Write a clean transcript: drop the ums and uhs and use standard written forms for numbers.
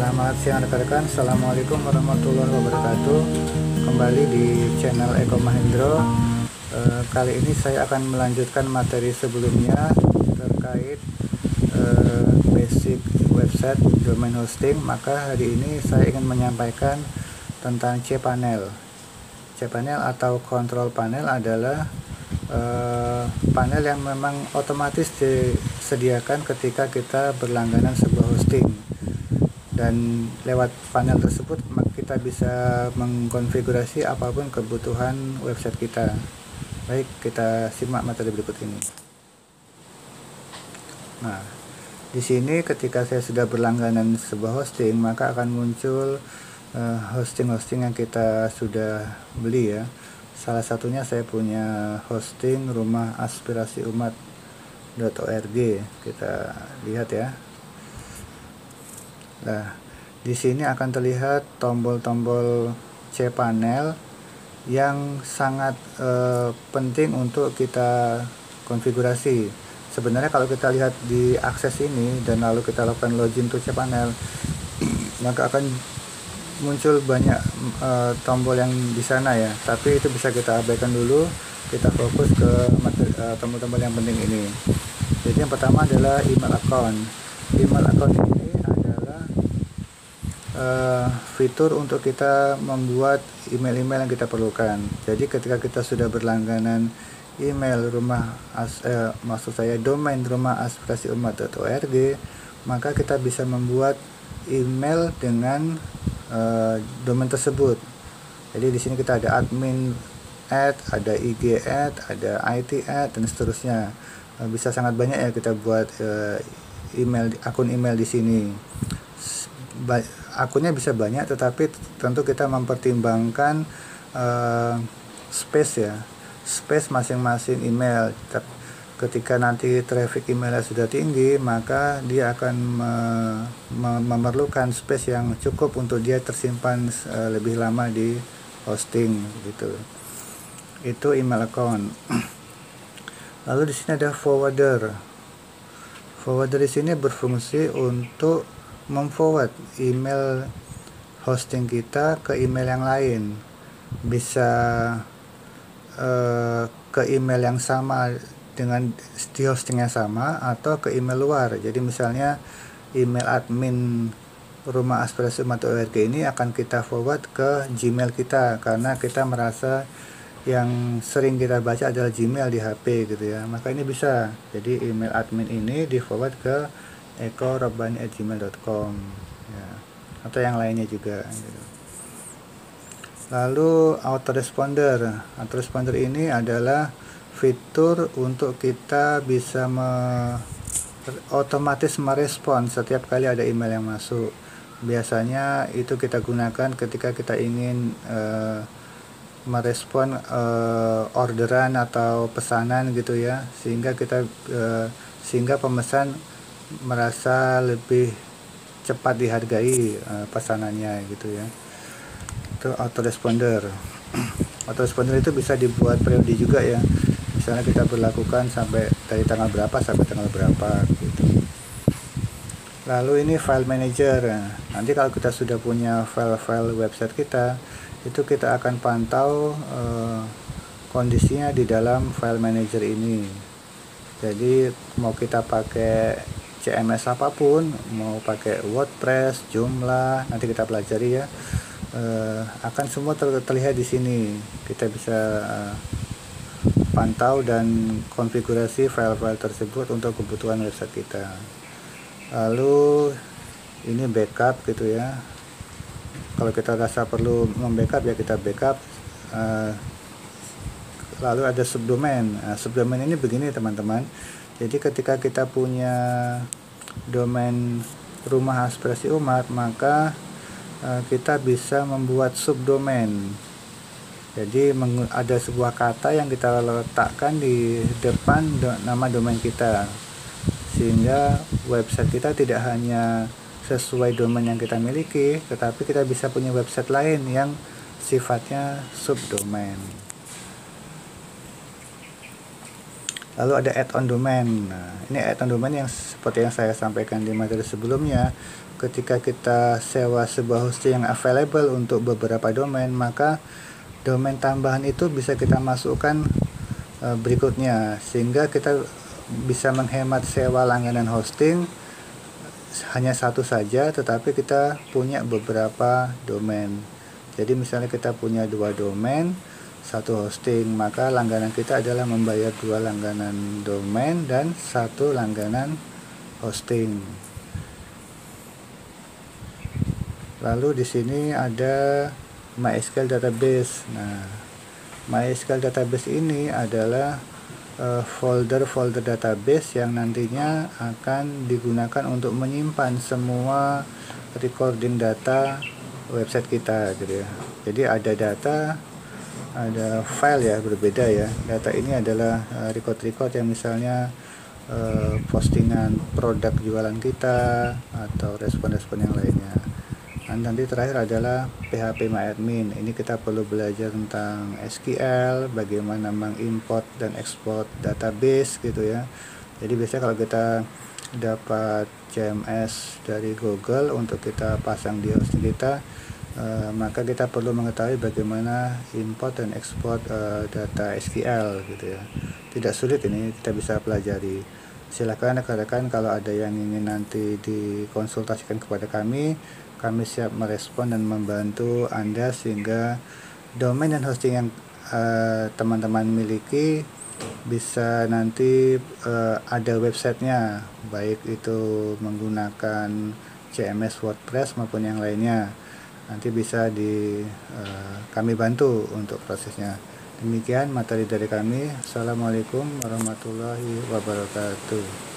Selamat siang rekan-rekan. Assalamualaikum warahmatullahi wabarakatuh. Kembali di channel Eko Mahendro. Kali ini saya akan melanjutkan materi sebelumnya terkait basic website domain hosting. Maka hari ini saya ingin menyampaikan tentang cPanel. cPanel atau control panel adalah panel yang memang otomatis disediakan ketika kita berlangganan sebuah hosting, dan lewat panel tersebut kita bisa mengkonfigurasi apapun kebutuhan website kita. Baik, kita simak materi berikut ini. Nah, di sini ketika saya sudah berlangganan sebuah hosting, maka akan muncul hosting-hosting yang kita sudah beli ya. Salah satunya saya punya hosting rumah aspirasi umat.org. Kita lihat ya. Nah, di sini akan terlihat tombol-tombol cPanel yang sangat penting untuk kita konfigurasi. Sebenarnya kalau kita lihat di akses ini dan lalu kita lakukan login to cPanel, maka akan muncul banyak tombol yang di sana ya. Tapi itu bisa kita abaikan dulu. Kita fokus ke tombol-tombol yang penting ini. Jadi yang pertama adalah email account. Email account ini fitur untuk kita membuat email-email yang kita perlukan. Jadi ketika kita sudah berlangganan email domain rumah aspirasi umat.org, maka kita bisa membuat email dengan domain tersebut. Jadi di sini kita ada admin @, ada IG @, ada IT @, dan seterusnya. Bisa sangat banyak ya kita buat akun email di sini. Akunnya bisa banyak, tetapi tentu kita mempertimbangkan space masing-masing email. Ketika nanti traffic emailnya sudah tinggi, maka dia akan memerlukan space yang cukup untuk dia tersimpan lebih lama di hosting gitu. Itu email account. Lalu di sini ada forwarder. Forwarder di sini berfungsi untuk memforward email hosting kita ke email yang lain. Bisa ke email yang sama dengan di hosting yang sama, atau ke email luar. Jadi misalnya email admin rumah aspirasi umat.org ini akan kita forward ke Gmail kita, karena kita merasa yang sering kita baca adalah Gmail di HP gitu ya. Maka ini bisa. Jadi email admin ini di forward ke eko.robani@gmail.com ya, atau yang lainnya juga gitu. Lalu autoresponder ini adalah fitur untuk kita bisa otomatis merespon setiap kali ada email yang masuk. Biasanya itu kita gunakan ketika kita ingin merespon orderan atau pesanan gitu ya, sehingga pemesan merasa lebih cepat dihargai pesanannya gitu ya. Itu autoresponder. Autoresponder itu bisa dibuat periode juga ya. Misalnya kita berlakukan sampai dari tanggal berapa sampai tanggal berapa gitu. Lalu ini file manager. Nanti kalau kita sudah punya file-file website kita, itu kita akan pantau kondisinya di dalam file manager ini. Jadi mau kita pakai CMS apapun, mau pakai WordPress, Joomla, nanti kita pelajari ya, akan semua terlihat di sini. Kita bisa pantau dan konfigurasi file-file tersebut untuk kebutuhan website kita. Lalu ini backup gitu ya. Kalau kita rasa perlu membackup ya kita backup. Lalu ada subdomain. Subdomain ini begini teman-teman. Jadi ketika kita punya domain rumah aspirasi umat, maka kita bisa membuat subdomain. Jadi ada sebuah kata yang kita letakkan di depan nama domain kita, sehingga website kita tidak hanya sesuai domain yang kita miliki, tetapi kita bisa punya website lain yang sifatnya subdomain. Lalu ada add-on domain. Nah, ini add-on domain yang seperti yang saya sampaikan di materi sebelumnya. Ketika kita sewa sebuah hosting yang available untuk beberapa domain, maka domain tambahan itu bisa kita masukkan berikutnya, sehingga kita bisa menghemat sewa langganan hosting hanya satu saja, tetapi kita punya beberapa domain. Jadi misalnya kita punya 2 domain, 1 hosting, maka langganan kita adalah membayar 2 langganan domain dan 1 langganan hosting. Lalu di sini ada MySQL database. Nah, MySQL database ini adalah folder-folder database yang nantinya akan digunakan untuk menyimpan semua recording data website kita gitu ya. Jadi ada data, ada file ya, berbeda ya. Data ini adalah record-record yang misalnya postingan produk jualan kita atau respon-respon yang lainnya. Dan nanti terakhir adalah phpMyAdmin. Ini kita perlu belajar tentang SQL, bagaimana mengimport dan ekspor database gitu ya. Jadi biasanya kalau kita dapat CMS dari Google untuk kita pasang di hosting kita, maka kita perlu mengetahui bagaimana import dan ekspor data SQL gitu ya. Tidak sulit, ini kita bisa pelajari. Silakan rekan-rekan kalau ada yang ingin nanti dikonsultasikan kepada kami siap merespon dan membantu Anda sehingga domain dan hosting yang teman-teman miliki bisa nanti ada websitenya, baik itu menggunakan CMS WordPress maupun yang lainnya. Nanti bisa kami bantu untuk prosesnya. Demikian materi dari kami. Assalamualaikum warahmatullahi wabarakatuh.